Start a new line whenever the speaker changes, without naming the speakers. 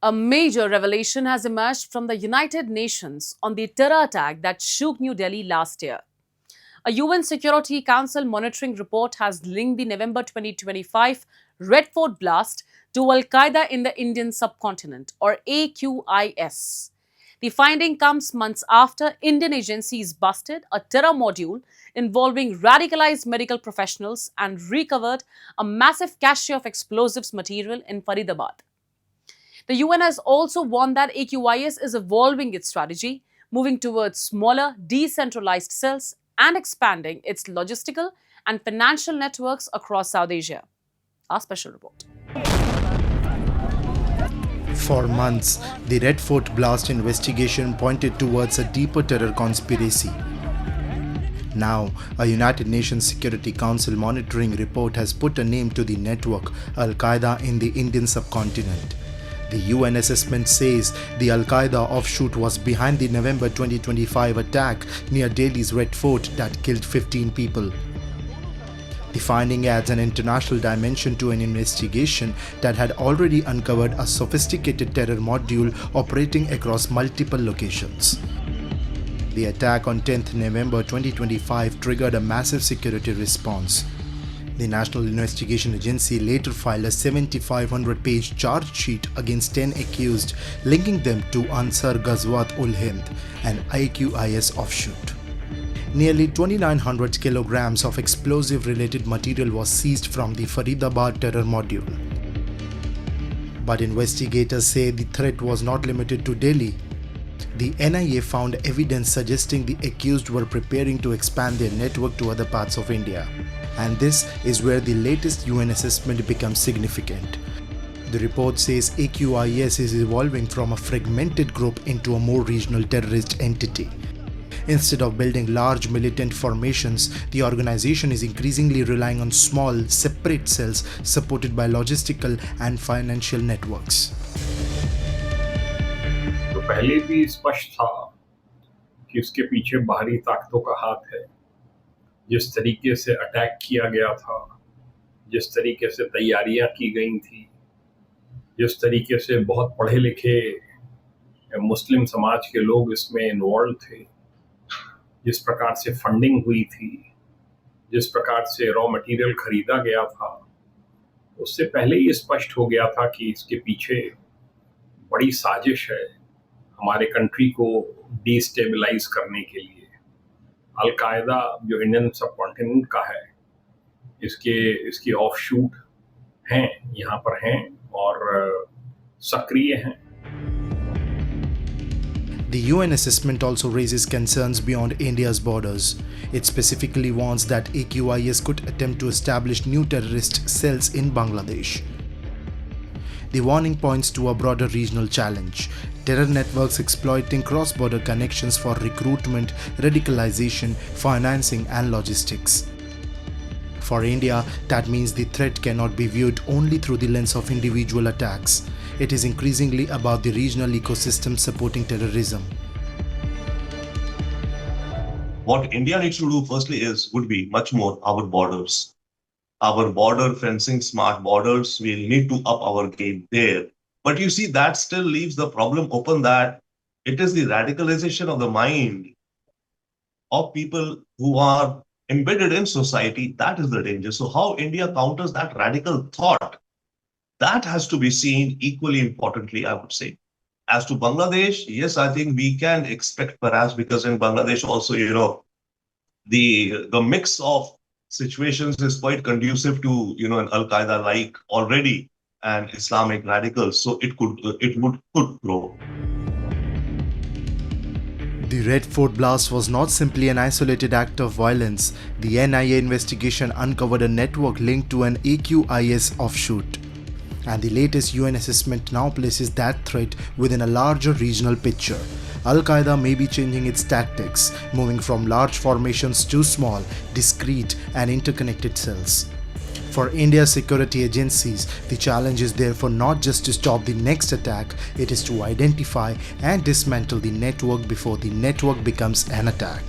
A major revelation has emerged from the United Nations on the terror attack that shook New Delhi last year. A UN Security Council monitoring report has linked the November 2025 Red Fort blast to Al-Qaeda in the Indian Subcontinent, or AQIS. The finding comes months after Indian agencies busted a terror module involving radicalized medical professionals and recovered a massive cache of explosives material in Faridabad. The UN has also warned that AQIS is evolving its strategy, moving towards smaller, decentralized cells and expanding its logistical and financial networks across South Asia. Our special report.
For months, the Red Fort blast investigation pointed towards a deeper terror conspiracy. Now, a United Nations Security Council monitoring report has put a name to the network, Al-Qaeda in the Indian subcontinent. The UN assessment says the Al-Qaeda offshoot was behind the November 2025 attack near Delhi's Red Fort that killed 15 people. The finding adds an international dimension to an investigation that had already uncovered a sophisticated terror module operating across multiple locations. The attack on 10th November 2025 triggered a massive security response. The National Investigation Agency later filed a 7,500-page charge sheet against 10 accused, linking them to Ansar Ghazwat-ul-Hind, an AQIS offshoot. Nearly 2,900 kilograms of explosive-related material was seized from the Faridabad terror module. But investigators say the threat was not limited to Delhi. The NIA found evidence suggesting the accused were preparing to expand their network to other parts of India. And this is where the latest UN assessment becomes significant. The report says AQIS is evolving from a fragmented group into a more regional terrorist entity. Instead of building large militant formations, the organization is increasingly relying on small, separate cells supported by logistical and financial networks.
तो पहले भी स्पष्ट था कि इसके पीछे बाहरी ताकतों का हाथ है। जिस तरीके से अटैक किया गया था, जिस तरीके से तैयारियां की गई थी, जिस तरीके से बहुत पढ़े लिखे मुस्लिम समाज के लोग इसमें इन्वॉल्व थे, जिस प्रकार से फंडिंग हुई थी, जिस प्रकार से रॉ मटेरियल खरीदा गया था, उससे पहले ही स्पष्ट हो गया था कि इसके पीछे बड़ी साजिश है हमारे कंट्री को डिस्टेबलाइज करने के लिए। अल-कायदा जो इंडियन सबकॉन्टिनेंट का है, इसके ऑफशूट हैं, यहाँ पर हैं और सक्रिय हैं।
The UN assessment also raises concerns beyond India's borders. It specifically warns that AQIS could attempt to establish new terrorist cells in Bangladesh. The warning points to a broader regional challenge: terror networks exploiting cross-border connections for recruitment, radicalization, financing and logistics. For India, that means the threat cannot be viewed only through the lens of individual attacks. It is increasingly about the regional ecosystem supporting terrorism.
What India needs to do firstly would be much more our borders. Our border fencing, smart borders, we need to up our game there. But you see, that still leaves the problem open that it is the radicalization of the mind of people who are embedded in society. That is the danger. So how India counters that radical thought, that has to be seen equally importantly, I would say. As to Bangladesh, yes, I think we can expect perhaps, because in Bangladesh also, the mix of situations is quite conducive to, an Al-Qaeda-like already and Islamic radicals. So it could grow.
The Red Fort blast was not simply an isolated act of violence. The NIA investigation uncovered a network linked to an AQIS offshoot. And the latest UN assessment now places that threat within a larger regional picture. Al-Qaeda may be changing its tactics, moving from large formations to small, discrete and interconnected cells. For India's security agencies, the challenge is therefore not just to stop the next attack, it is to identify and dismantle the network before the network becomes an attack.